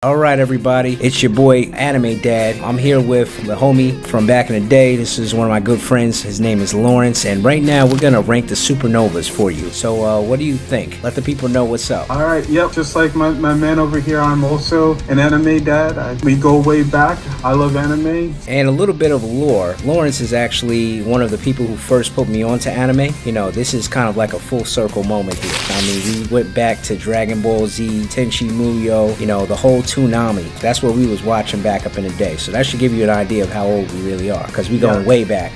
Alright everybody, it's your boy Anime Dad. I'm here with the homie from back in the day. This is one of my good friends. His name is Lawrence, and right now we're gonna rank the Supernovas for you. So what do you think? Let the people know what's up. Alright, yep, just like my man over here, I'm also an anime dad. We go way back. I love anime. And a little bit of lore. Lawrence is actually one of the people who first put me onto anime. You know, this is kind of like a full circle moment here. I mean, we went back to Dragon Ball Z, Tenchi Muyo, you know, the whole Toonami. That's what we was watching back up in the day. So that should give you an idea of how old we really are, because we going way back,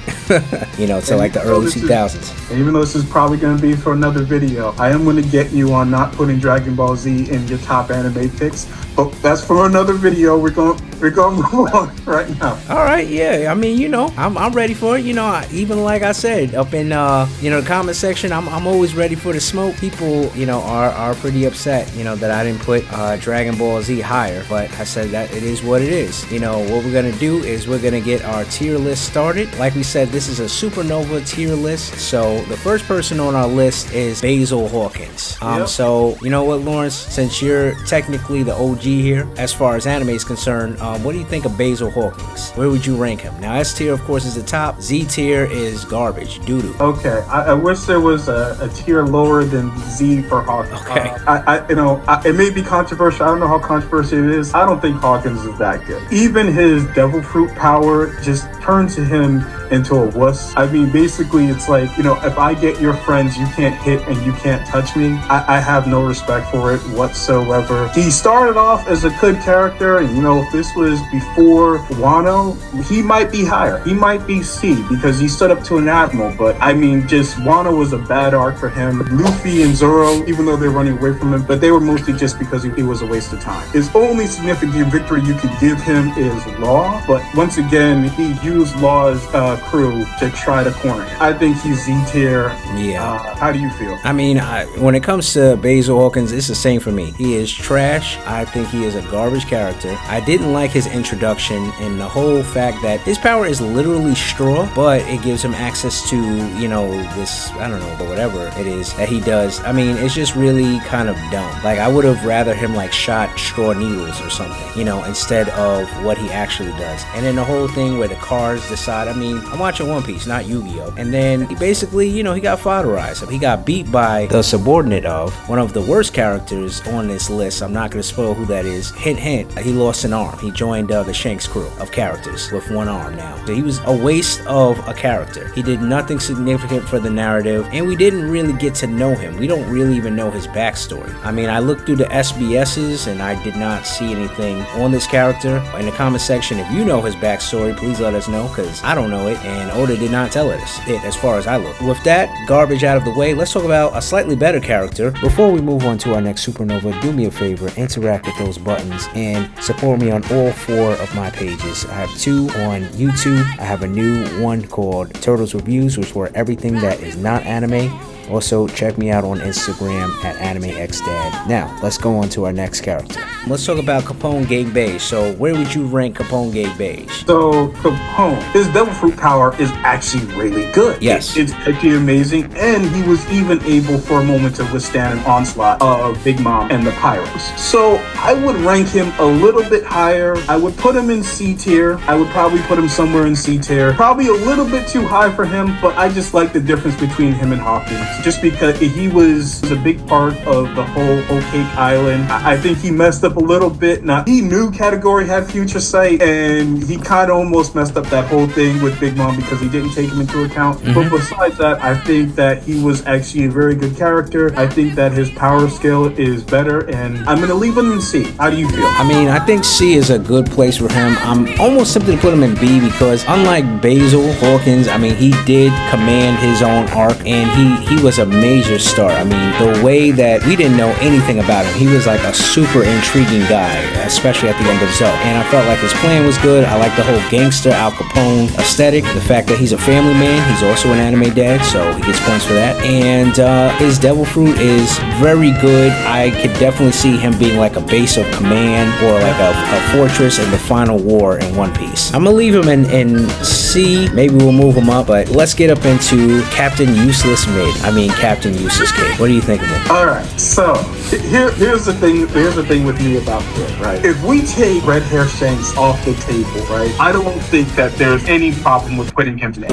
you know, to like the early 2000s. Even though this is probably going to be for another video, I am going to get you on not putting Dragon Ball Z in your top anime picks. But that's for another video. We're going to move on right now. All right, yeah. I mean, you know, I'm ready for it. You know, even like I said up in you know, the comment section, I'm always ready for the smoke. People, you know, are pretty upset, you know, that I didn't put Dragon Ball Z higher. But I said that it is what it is. You know, what we're gonna do is we're gonna get our tier list started. Like we said, this is a Supernova tier list. So the first person on our list is Basil Hawkins. So you know what, Lawrence, since you're technically the OG here as far as anime is concerned, what do you think of Basil Hawkins? Where would you rank him? Now S tier of course is the top, Z tier is garbage, doo-doo. Okay, I wish there was a tier lower than Z for Hawkins. Okay. You know, it may be controversial. I don't know how controversial it is. I don't think Hawkins is that good. Even his devil fruit power just turns him into a wuss. I mean, basically it's like, you know, if I get your friends, you can't hit and you can't touch me. I have no respect for it whatsoever. He started off as a good character, and you know, if this was before Wano, he might be higher. He might be C because he stood up to an admiral. But I mean, just Wano was a bad arc for him. Luffy and Zoro, even though they're running away from him, but they were mostly just because he was a waste of time. His only significant victory you could give him is Law, but once again, he used Law's crew to try to corner him. I think he's Z tier. Yeah. How do you feel? I mean, when it comes to Basil Hawkins, it's the same for me. He is trash. I think he is a garbage character. I didn't like his introduction and the whole fact that his power is literally straw, but it gives him access to, you know, this, I don't know, but whatever it is that he does. I mean, it's just really kind of dumb. Like, I would have rather him like shot straw needles or something, you know, instead of what he actually does. And then the whole thing where the cars decide, I mean, I'm watching One Piece, not Yu-Gi-Oh! And then he basically, you know, he got fodderized. He got beat by the subordinate of one of the worst characters on this list. I'm not going to spoil who that is. Hint, hint, he lost an arm. He joined the Shanks crew of characters with one arm now. So he was a waste of a character. He did nothing significant for the narrative, and we didn't really get to know him. We don't really even know his backstory. I mean, I looked through the SBSs and I did not see anything on this character. In the comment section, if you know his backstory, please let us know, because I don't know it, and Oda did not tell us it as far as I look. With that garbage out of the way, let's talk about a slightly better character. Before we move on to our next Supernova, do me a favor, interact with those buttons and support me on all 4 of my pages. I have 2 on YouTube. I have a new one called Turtles Reviews, which were everything that is not anime. Also, check me out on Instagram at AnimeXDad. Now, let's go on to our next character. Let's talk about Capone Bege. So, where would you rank Capone Bege? So, Capone, his devil fruit power is actually really good. Yes. It's actually amazing, and he was even able for a moment to withstand an onslaught of Big Mom and the Pyros. So, I would rank him a little bit higher. I would put him in C tier. I would probably put him somewhere in C tier. Probably a little bit too high for him, but I just like the difference between him and Hawkins. Just because he was a big part of the whole Cake Island. I think he messed up a little bit. Now, he knew Category had future sight, and he kind of almost messed up that whole thing with Big Mom because he didn't take him into account. But besides that, I think that he was actually a very good character. I think that his power skill is better, and I'm going to leave him in C. How do you feel? I mean, I think C is a good place for him. I'm almost tempted to put him in B because unlike Basil Hawkins, I mean, he did command his own arc, and he was a major star. I mean, the way that we didn't know anything about him, he was like a super intriguing guy, especially at the end of Zo. And I felt like his plan was good. I like the whole gangster Al Capone aesthetic, the fact that he's a family man, he's also an anime dad, so he gets points for that. And his devil fruit is very good. I could definitely see him being like a base of command or like a fortress in the final war in One Piece. I'm gonna leave him in C. Maybe we'll move him up, but let's get up into Captain Useless Mid. I mean Captain Eustass Kid. What do you think of him? All right, so here's the thing. Here's the thing with me about Kid, right? If we take Red Hair Shanks off the table, right, I don't think that there's any problem with putting him there.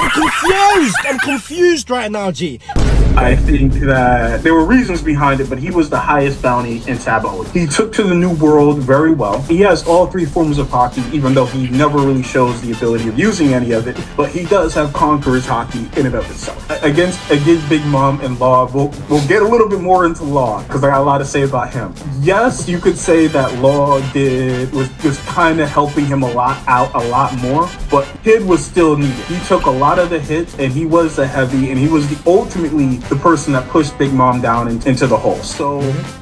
I'm confused right now, G. I think that there were reasons behind it, but he was the highest bounty in Taboo. He took to the new world very well. He has all three forms of Haki, even though he never really shows the ability of using any of it, but he does have Conqueror's Haki in and of itself. Against Big Mom and Law, we'll get a little bit more into Law, because I got a lot to say about him. Yes, you could say that Law was kind of helping him a lot more, but Kid was still needed. He took a lot of the hits, and he was the heavy, and he was ultimately the person that pushed Big Mom down into the hole. So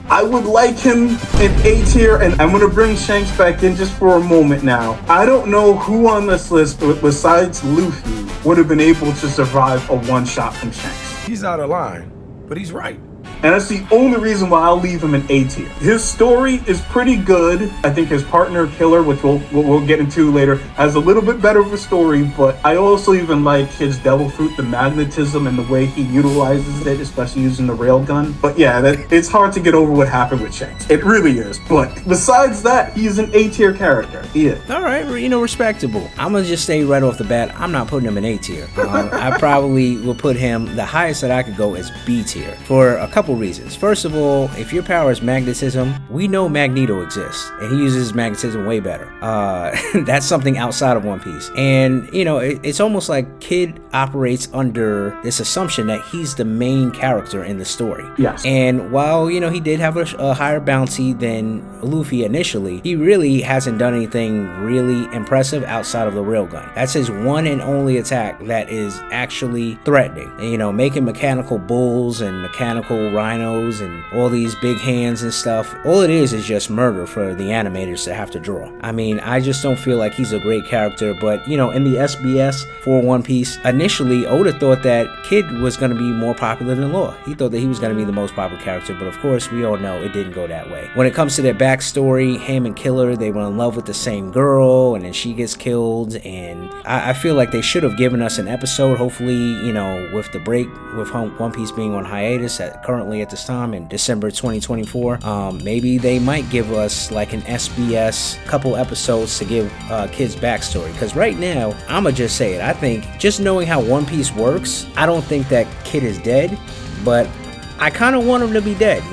I would like him in A tier, and I'm going to bring Shanks back in just for a moment now. I don't know who on this list, besides Luffy, would have been able to survive a one-shot from Shanks. He's out of line, but he's right. And that's the only reason why I'll leave him in A tier. His story is pretty good. I think his partner Killer, which we'll get into later, has a little bit better of a story, but I also even like his Devil Fruit, the magnetism and the way he utilizes it, especially using the railgun. But yeah, it's hard to get over what happened with Shanks. It really is. But besides that, he's an A tier character. He is. All right, respectable. I'm gonna just say right off the bat, I'm not putting him in A tier. I probably will put him, the highest that I could go is B tier for a couple reasons. First of all, if your power is magnetism, we know Magneto exists, and he uses magnetism way better. That's something outside of One Piece. And, it's almost like Kid operates under this assumption that he's the main character in the story. Yes. And while, he did have a higher bounty than Luffy initially, he really hasn't done anything really impressive outside of the railgun. That's his one and only attack that is actually threatening. And, making mechanical bulls and mechanical rhinos and all these big hands and stuff, all it is just murder for the animators to have to draw. I mean, I just don't feel like he's a great character, but in the SBS for One Piece, initially Oda thought that Kid was going to be more popular than Law. He thought that he was going to be the most popular character, but of course we all know it didn't go that way. When it comes to their backstory, Ham and Killer, they were in love with the same girl, and then she gets killed, and I feel like they should have given us an episode, hopefully, with the break, with One Piece being on hiatus currently at this time in December 2024, maybe they might give us like an SBS couple episodes to give Kid's backstory, because right now, I'ma just say it, I think just knowing how One Piece works, I don't think that Kid is dead, but I kind of want him to be dead,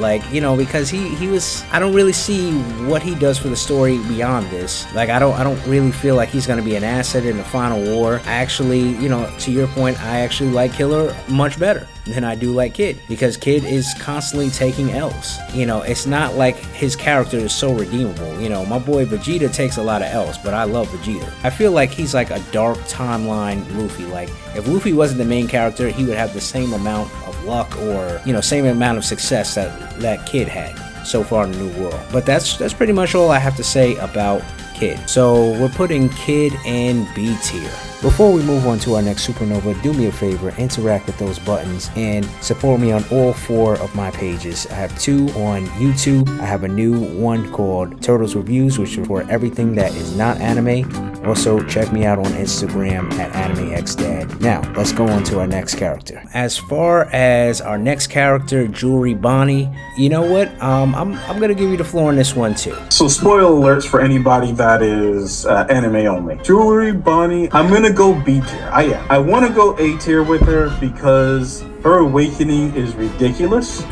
because he was, I don't really see what he does for the story beyond this. I don't really feel like he's going to be an asset in the final war. I actually, to your point, I actually like Killer much better than I do like Kid, because Kid is constantly taking L's. It's not like his character is so redeemable. My boy Vegeta takes a lot of L's, but I love Vegeta. I feel like he's like a dark timeline Luffy. Like, if Luffy wasn't the main character, he would have the same amount of luck or, same amount of success that Kid had so far in the New World. But that's pretty much all I have to say about Kid. So we're putting Kid in B tier. Before we move on to our next Supernova, do me a favor, interact with those buttons and support me on all 4 of my pages. I have 2 on YouTube. I have a new one called Turtles Reviews, which is for everything that is not anime. Also, check me out on Instagram at AnimeXDad. Now, let's go on to our next character. As far as our next character, Jewelry Bonney, you know what? I'm gonna give you the floor on this one too. So, spoiler alerts for anybody that is anime only. Jewelry Bonney, I'm gonna go B tier. I want to go A tier with her because her awakening is ridiculous.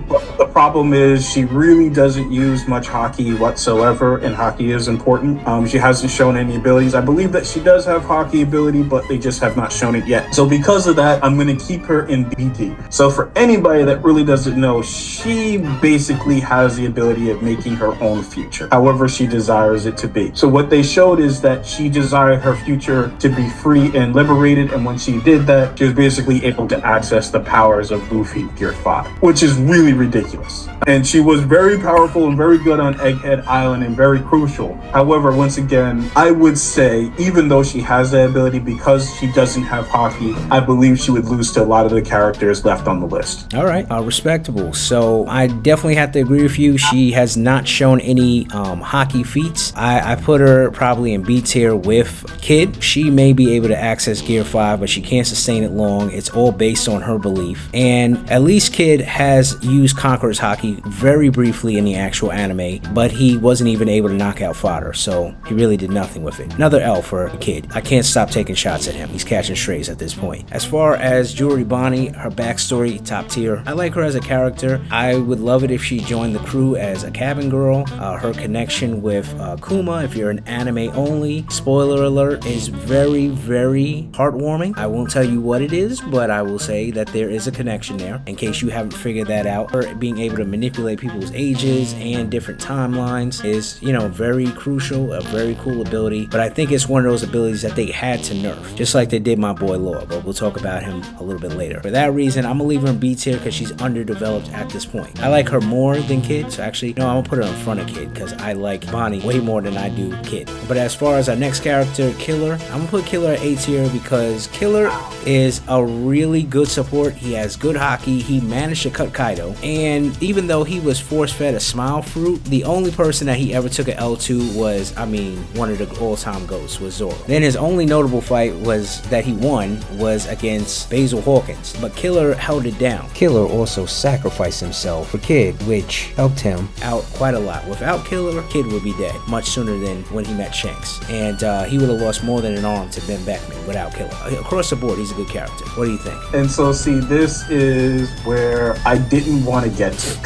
But the problem is she really doesn't use much Haki whatsoever, and Haki is important. She hasn't shown any abilities. I believe that she does have Haki ability, but they just have not shown it yet. So because of that, I'm going to keep her in B tier. So for anybody that really doesn't know, she basically has the ability of making her own future, however she desires it to be. So what they showed is that she desired her future to be free and liberated, and when she did that, she was basically able to access the powers of Luffy Gear 5, which is really ridiculous. ridiculous. And she was very powerful and very good on Egghead Island and very crucial. However, once again, I would say, even though she has that ability, because she doesn't have hockey, I believe she would lose to a lot of the characters left on the list. All right, respectable. So I definitely have to agree with you. She has not shown any hockey feats. I put her probably in B tier with Kid. She may be able to access Gear 5, but she can't sustain it long. It's all based on her belief. And at least Kid has used Conqueror's hockey very briefly in the actual anime, but he wasn't even able to knock out fodder, so he really did nothing with it. Another L for Kid. I can't stop taking shots at him. He's catching strays at this point. As far as Jewelry Bonney, her backstory, top tier. I like her as a character. I would love it if she joined the crew as a cabin girl. Her connection with Kuma, if you're an anime only, spoiler alert, is very, very heartwarming. I won't tell you what it is, but I will say that there is a connection there, in case you haven't figured that out. Her being able to manipulate people's ages and different timelines is, you know, very crucial, a very cool ability, but I think it's one of those abilities that they had to nerf, just like they did my boy Law, but we'll talk about him a little bit later. For that reason, I'm gonna leave her in B tier because she's underdeveloped at this point. I like her more than Kid, so actually, no, I'm gonna put her in front of Kid because I like Bonney way more than I do Kid. But as far as our next character, Killer, I'm gonna put Killer at A tier because Killer is a really good support. He has good hockey. He managed to cut Kaido, and even though he was force-fed a smile fruit, the only person that he ever took an L to was, I mean, one of the all-time GOATs was Zoro. Then his only notable fight was that he won was against Basil Hawkins, but Killer held it down. Killer also sacrificed himself for Kid, which helped him out quite a lot. Without Killer, Kid would be dead much sooner than when he met Shanks, and he would have lost more than an arm to Ben Beckman without Killer. Across the board, he's a good character. What do you think? And so, see, this is where I didn't want to get to.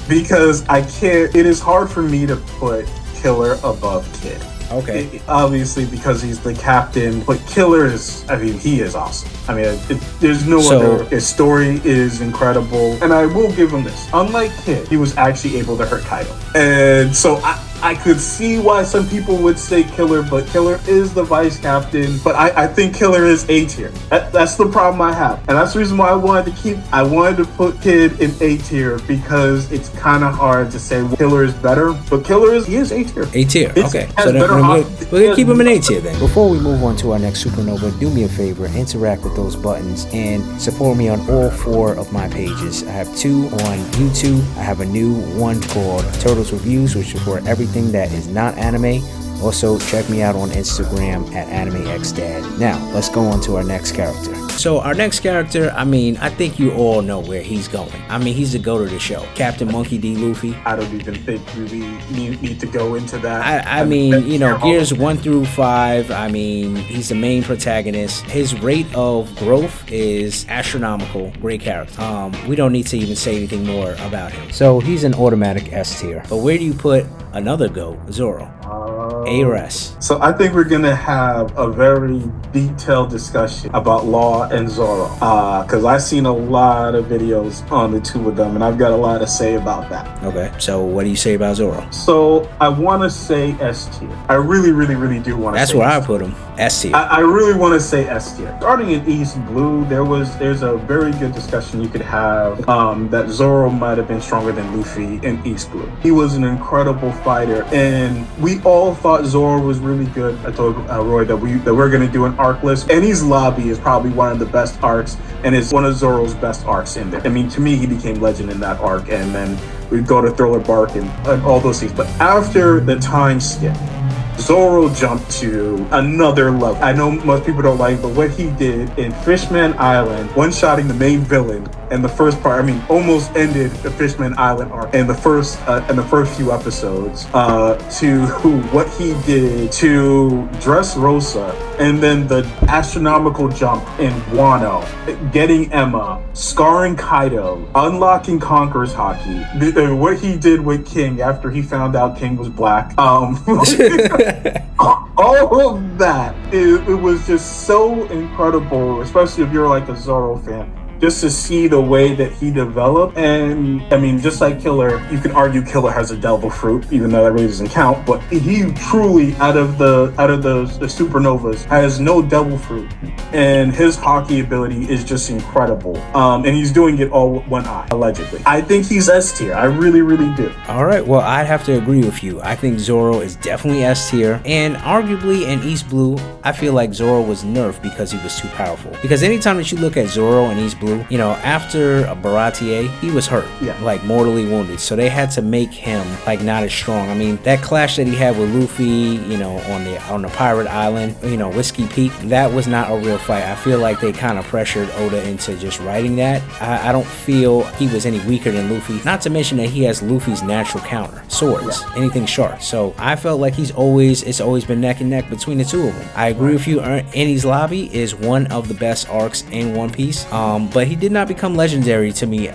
Because I can't, it is hard for me to put Killer above Kid. Okay. Obviously, because he's the captain, but Killer is, I mean, he is awesome. I mean, there's no other. His story is incredible. And I will give him this. Unlike Kid, he was actually able to hurt Kaido. And so I could see why some people would say Killer, but Killer is the vice captain. But I think Killer is A tier. That's the problem I have. And that's the reason why I wanted to put Kid in A tier, because it's kind of hard to say Killer is better. But he is A tier. A tier, okay. So then we're gonna keep him in A tier then. Before we move on to our next Supernova, do me a favor, interact with those buttons and support me on all 4 of my pages. I have 2 on YouTube. I have a new one called Turtles Reviews, which is for everything that is not anime. Also, check me out on Instagram at AnimeXDad. Now, let's go on to our next character. So, our next character, I mean, I think you all know where he's going. I mean, he's the GOAT of the show. Captain Monkey D. Luffy. I don't even think we need to go into that. I mean, you know, Gears 1 through 5, I mean, he's the main protagonist. His rate of growth is astronomical. Great character. We don't need to even say anything more about him. So, he's an automatic S tier. But where do you put another GOAT, Zoro? A-Res. So I think we're gonna have a very detailed discussion about Law and Zoro, because I've seen a lot of videos on the 2 of them, and I've got a lot to say about that. Okay, so what do you say about Zoro? So I want to say S tier. I really, really, really do want to. That's where I put him. S tier. I really want to say S tier. Starting in East Blue, there's a very good discussion you could have that Zoro might have been stronger than Luffy in East Blue. He was an incredible fighter, and we all thought Zoro was really good. I told Roy that we're going to do an arc list. Enies Lobby is probably one of the best arcs, and it's one of Zoro's best arcs in there. I mean, to me, he became legend in that arc, and then we go to Thriller Bark and all those things. But after the time skip, Zoro jumped to another level. I know most people don't like, but what he did in Fishman Island, one-shotting the main villain in the first part, I mean, almost ended the Fishman Island arc in the first few episodes, to what he did to Dressrosa, and then the astronomical jump in Wano, getting Emma, scarring Kaido, unlocking Conqueror's Haki, what he did with King after he found out King was black, all of that, it was just so incredible, especially if you're like a Zoro fan. just to see the way that he developed. And I mean, just like Killer, you could argue Killer has a devil fruit, even though that really doesn't count. But he truly, out of the Supernovas, has no devil fruit, and his hockey ability is just incredible. And he's doing it all with one eye, allegedly. I think he's S tier. I really, really do. All right, well, I'd have to agree with you. I think Zoro is definitely S tier, and arguably in East Blue, I feel like Zoro was nerfed because he was too powerful. Because anytime that you look at Zoro in East Blue, you know, after a Baratier, he was hurt, like mortally wounded. So they had to make him like not as strong. I mean, that clash that he had with Luffy, you know, on the pirate island, you know, Whiskey Peak, that was not a real fight. I feel like they kind of pressured Oda into just writing that. I don't feel he was any weaker than Luffy. Not to mention that he has Luffy's natural counter, swords, anything sharp. So I felt like it's always been neck and neck between the two of them. I agree with you. Enies Lobby is one of the best arcs in One Piece, but he did not become legendary to me in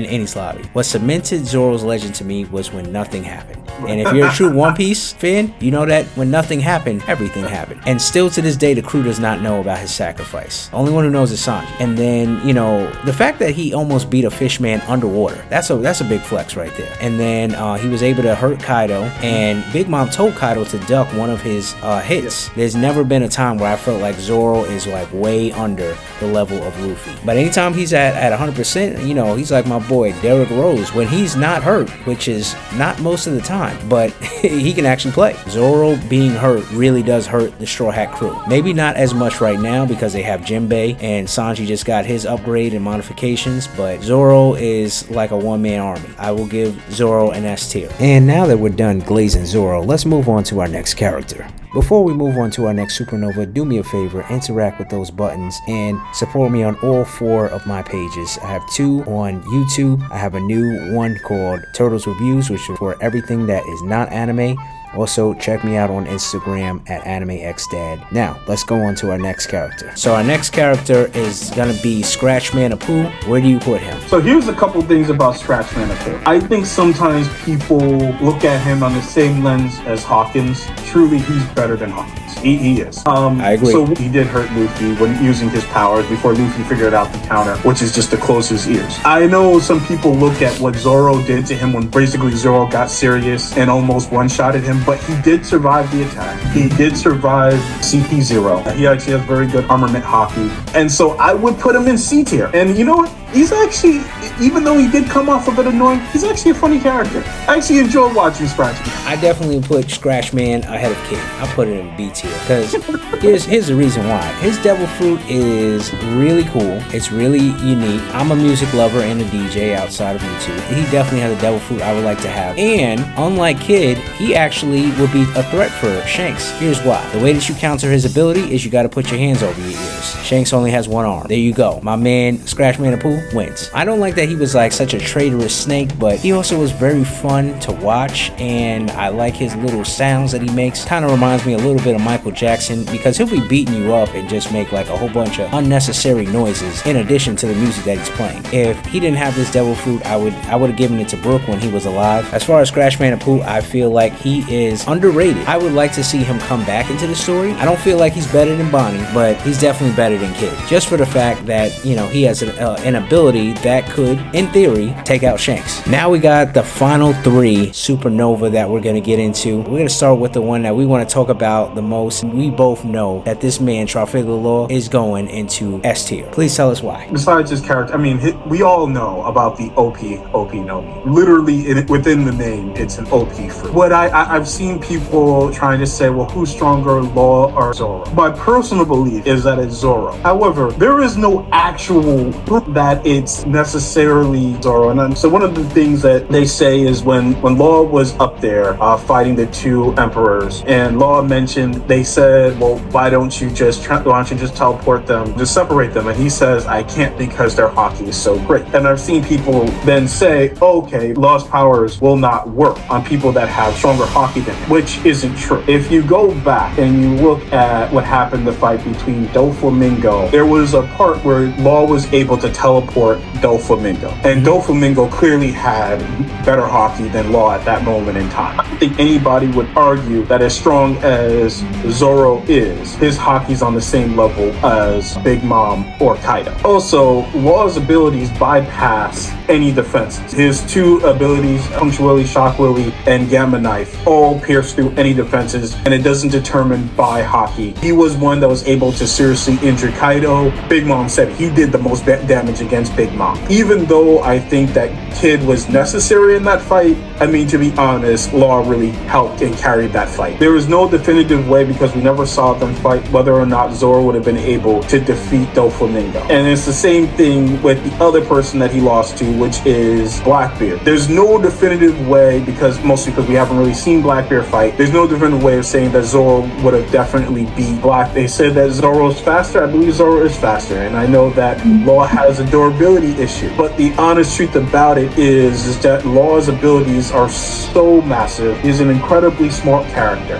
Enies Lobby. What cemented Zoro's legend to me was when nothing happened. And if you're a true One Piece fan, you know that when nothing happened, everything happened. And still to this day, the crew does not know about his sacrifice. The only one who knows is Sanji. And then, you know, the fact that he almost beat a fish man underwater, that's a big flex right there. And then he was able to hurt Kaido, and Big Mom told Kaido to duck one of his hits. There's never been a time where I felt like Zoro is like way under the level of Luffy. But anytime he's at 100%, you know, he's like my boy Derrick Rose when he's not hurt, which is not most of the time, but he can actually play. Zoro being hurt really does hurt the Straw Hat crew. Maybe not as much right now because they have Jinbei and Sanji just got his upgrade and modifications, but Zoro is like a one-man army. I will give Zoro an S tier. And now that we're done glazing Zoro, let's move on to our next character. Before we move on to our next Supernova, do me a favor, interact with those buttons and support me on all 4 of my pages. I have 2 on YouTube. I have a new one called Turtles Reviews, which is for everything that is not anime. Also, check me out on Instagram at AnimeXDad. Now, let's go on to our next character. So our next character is gonna be Scratchmen Apoo. Where do you put him? So here's a couple things about Scratchmen Apoo. I think sometimes people look at him on the same lens as Hawkins. Truly, he's better than Hawkins. He is. I agree. So he did hurt Luffy when using his powers before Luffy figured out the counter, which is just to close his ears. I know some people look at what Zoro did to him when basically Zoro got serious and almost one-shotted him, but he did survive the attack. He did survive CP0. He actually has very good armament hockey. And so I would put him in C tier. And you know what? He's actually, even though he did come off a bit annoying, he's actually a funny character. I actually enjoy watching Scratchman. I definitely put Scratchman ahead of Kid. I put it in B tier because here's the reason why. His Devil Fruit is really cool. It's really unique. I'm a music lover and a DJ outside of YouTube. He definitely has a Devil Fruit I would like to have. And unlike Kid, he actually would be a threat for Shanks. Here's why. The way that you counter his ability is you got to put your hands over your ears. Shanks only has one arm. There you go. My man Scratchman Apoo wins. I don't like that he was like such a traitorous snake, but he also was very fun to watch, and I like his little sounds that he makes. Kind of reminds me a little bit of Michael Jackson because he'll be beating you up and just make like a whole bunch of unnecessary noises in addition to the music that he's playing. If he didn't have this Devil Fruit, I would have given it to Brook when he was alive. As far as Scratchman Apoo, I feel like he is underrated. I would like to see him come back into the story. I don't feel like he's better than Bonney, but he's definitely better than Kid. Just for the fact that, you know, he has an ability that could, in theory, take out Shanks. Now we got the final 3 Supernova that we're going to get into. We're going to start with the one that we want to talk about the most. We both know that this man, Trafalgar Law, is going into S tier. Please tell us why. Besides his character, I mean, we all know about the OP Nomi. Literally, within the name, it's an OP fruit. What I've seen people trying to say, well, who's stronger, Law or Zoro? My personal belief is that it's Zoro. However, there is no actual proof that it's necessarily Zoro. And so one of the things that they say is when Law was up there fighting the 2 emperors, and Law mentioned, they said, well, why don't you just teleport them, just separate them? And he says, I can't because their hockey is so great. And I've seen people then say, okay, Law's powers will not work on people that have stronger hockey than him, which isn't true. If you go back and you look at what happened, the fight between Doflamingo, there was a part where Law was able to teleport support Doflamingo. And Doflamingo clearly had better hockey than Law at that moment in time. I don't think anybody would argue that as strong as Zoro is, his hockey's on the same level as Big Mom or Kaido. Also, Law's abilities bypass any defenses. His two abilities, Punch Willy, Shock Willy, and Gamma Knife, all pierce through any defenses, and it doesn't determine by hockey. He was one that was able to seriously injure Kaido. Big Mom said he did the most damage against Big Mom. Even though I think that Kid was necessary in that fight, I mean, to be honest, Law really helped and carried that fight. There was no definitive way, because we never saw them fight, whether or not Zoro would have been able to defeat Doflamingo. And it's the same thing with the other person that he lost to, which is Blackbeard. There's no definitive way, mostly because we haven't really seen Blackbeard fight, there's no definitive way of saying that Zoro would have definitely beat Black. They said that Zoro's faster. I believe Zoro is faster, and I know that Law has a durability issue. But the honest truth about it is that Law's abilities are so massive. He's an incredibly smart character.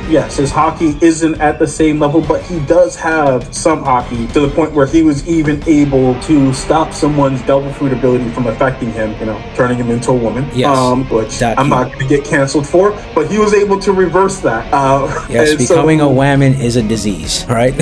Yes, his hockey isn't at the same level, but he does have some hockey to the point where he was even able to stop someone's devil fruit ability from affecting him, turning him into a woman. Yes. Which I'm not going to get canceled for, but he was able to reverse that. Yes, becoming a whammon is a disease, right?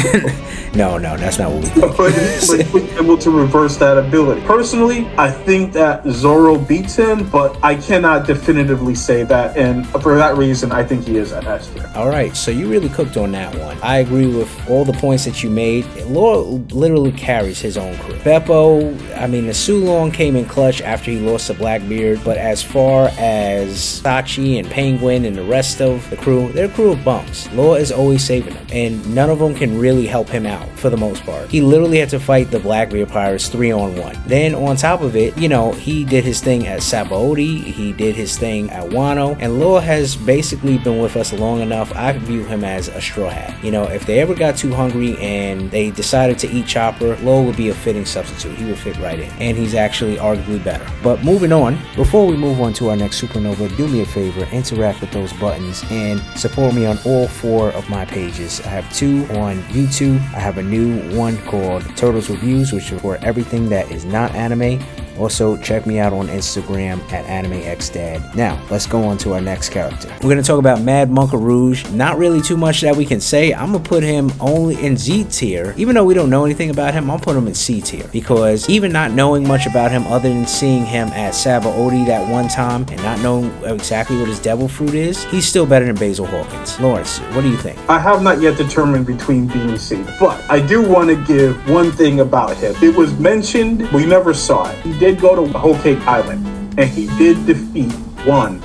No, that's not what we think. But he was able to reverse that ability. Personally, I think that Zoro beats him, but I cannot definitively say that, and for that reason, I think he is at S tier. All right, so you really cooked on that one. I agree with all the points that you made. Law literally carries his own crew. Beppo, the Sulong came in clutch after he lost to Blackbeard, but as far as Sachi and Penguin and the rest of the crew, they're a crew of bums. Law is always saving them, and none of them can really help him out for the most part. He literally had to fight the Blackbeard Pirates 3-on-1. Then on top of it, he did his thing at Sabaody, he did his thing at Wano, and Law has basically been with us long enough. I view him as a straw hat. If they ever got too hungry and they decided to eat Chopper, Law would be a fitting substitute. He would fit right in, and he's actually arguably better. But moving on, before we move on to our next Supernova, do me a favor, interact with those buttons and support me on all 4 of my pages. I have 2 on YouTube. I have a new one called Turtles Reviews, which is for everything that is not anime. Also, check me out on Instagram at AnimeXDad. Now, let's go on to our next character. We're going to talk about Mad Monk Urouge. Not really too much that we can say. I'm going to put him only in Z tier. Even though we don't know anything about him, I'll put him in C tier. Because even not knowing much about him other than seeing him at Sabaody that one time and not knowing exactly what his devil fruit is, he's still better than Basil Hawkins. Lawrence, what do you think? I have not yet determined between B and C, but I do want to give one thing about him. It was mentioned, we never saw it. He did go to Whole Cake Island, and he did defeat one.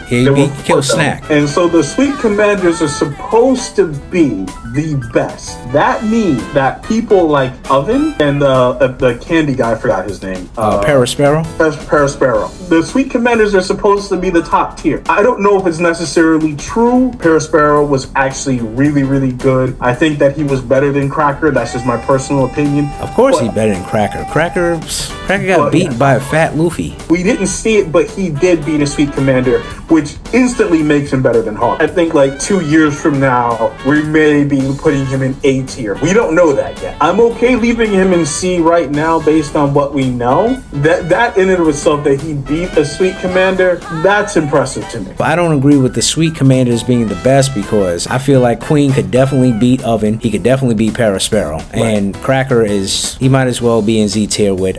He killed Snack. And so the Sweet Commanders are supposed to be the best. That means that people like Oven and the candy guy, I forgot his name. Parasparrow? Parasparrow. The Sweet Commanders are supposed to be the top tier. I don't know if it's necessarily true. Parasparrow was actually really, really good. I think that he was better than Cracker. That's just my personal opinion. Of course he's better than Cracker. Cracker got beaten by a fat Luffy. We didn't see it, but he did beat a Sweet Commander, which instantly makes him better than Hawk. I think like 2 years from now, we may be putting him in A tier. We don't know that yet. I'm okay leaving him in C right now based on what we know. That in and of itself, that he beat a Sweet Commander, that's impressive to me. I don't agree with the Sweet Commanders being the best, because I feel like Queen could definitely beat Oven. He could definitely beat Parasparrow. Right. And Cracker he might as well be in Z tier with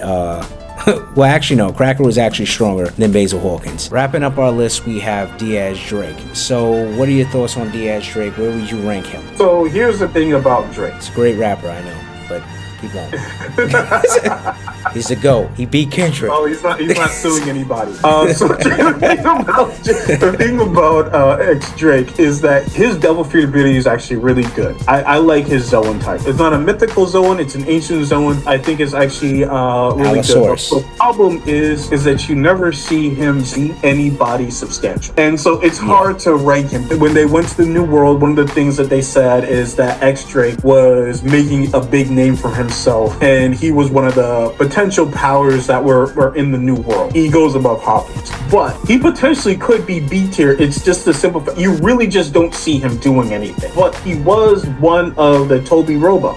well, actually, no. Cracker was actually stronger than Basil Hawkins. Wrapping up our list, we have Diaz Drake. So, what are your thoughts on Diaz Drake? Where would you rank him? So, here's the thing about Drake. He's a great rapper, I know, but keep going. He's the GOAT. He beat Kendrick. Oh, he's not suing anybody. So the thing about X Drake is that his devil fruit ability is actually really good. I like his Zoan type. It's not a mythical Zoan, it's an ancient Zoan. I think it's actually really good. The problem is that you never see him beat anybody substantial. And so it's hard to rank him. When they went to the New World, one of the things that they said is that X Drake was making a big name for himself himself, and he was one of the potential powers that were in the new world. He goes above Hawkins, but he potentially could be B tier. It's just a simple fact. You really just don't see him doing anything. But he was one of the Toby Robo.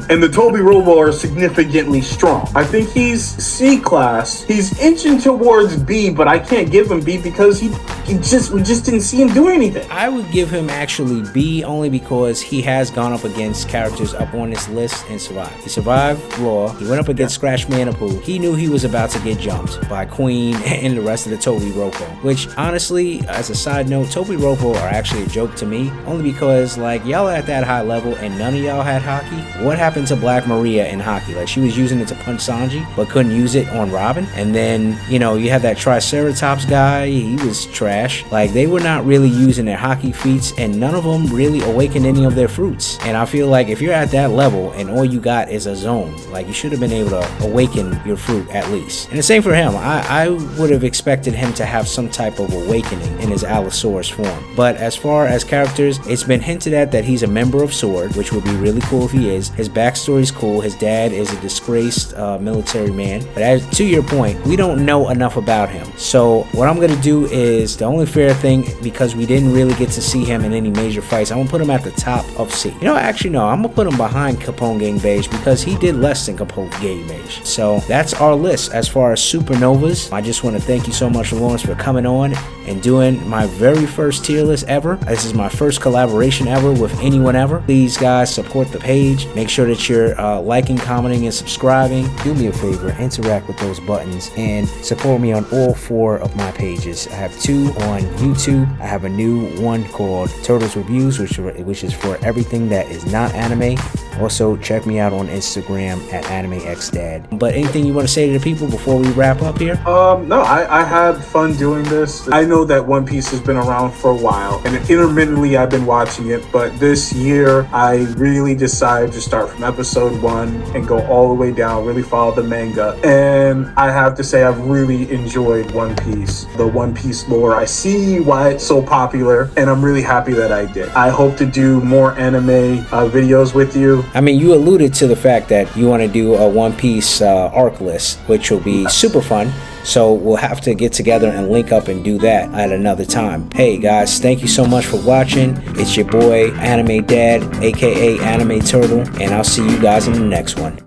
And the Toby Robo are significantly strong. I think he's C class. He's inching towards B, but I can't give him B because we just didn't see him do anything. I would give him actually B only because he has gone up against characters up on this list and survived. He survived Law. He went up against Scratchmen Apoo. He knew he was about to get jumped by Queen and the rest of the Toby Ropo, which honestly, as a side note, Toby Ropo are actually a joke to me, only because like y'all are at that high level and none of y'all had hockey. What happened to Black Maria in hockey? Like she was using it to punch Sanji but couldn't use it on Robin. And then you have that Triceratops guy, he was trash. Like they were not really using their hockey feats and none of them really awakened any of their fruits. And I feel like if you're at that level and all you got is a zone, like you should have been able to awaken your fruit at least. And the same for him. I would have expected him to have some type of awakening in his Allosaurus form. But as far as characters, it's been hinted at that he's a member of SWORD, which would be really cool if he is. His backstory's cool. His dad is a disgraced military man. But to your point, we don't know enough about him. So what I'm going to do is the only fair thing, because we didn't really get to see him in any major fights, I'm going to put him at the top of C. Actually no, I'm going to put him behind Capone Bege because he did less than Capone Bege. So that's our list as far as supernovas. I just want to thank you so much, Lawrence, for coming on and doing my very first tier list ever. This is my first collaboration ever with anyone ever. Please guys, support the page. Make sure that you're liking, commenting, and subscribing. Do me a favor, interact with those buttons and support me on all 4 of my pages. I have 2 on YouTube. I have a new one called Turtles Reviews, which is for everything that is not anime. Also, check me out on Instagram at AnimeXDad. But anything you want to say to the people before we wrap up here? No, I had fun doing this. I know that One Piece has been around for a while, and intermittently I've been watching it, but this year I really decided to start from episode 1 and go all the way down, really follow the manga. And I have to say I've really enjoyed One Piece, the One Piece lore. I see why it's so popular, and I'm really happy that I did. I hope to do more anime videos with you. I mean, you alluded to the fact that you want to do a One Piece arc list, which will be super fun. So we'll have to get together and link up and do that at another time. Hey guys, thank you so much for watching. It's your boy Anime Dad, aka Anime Turtle, and I'll see you guys in the next one.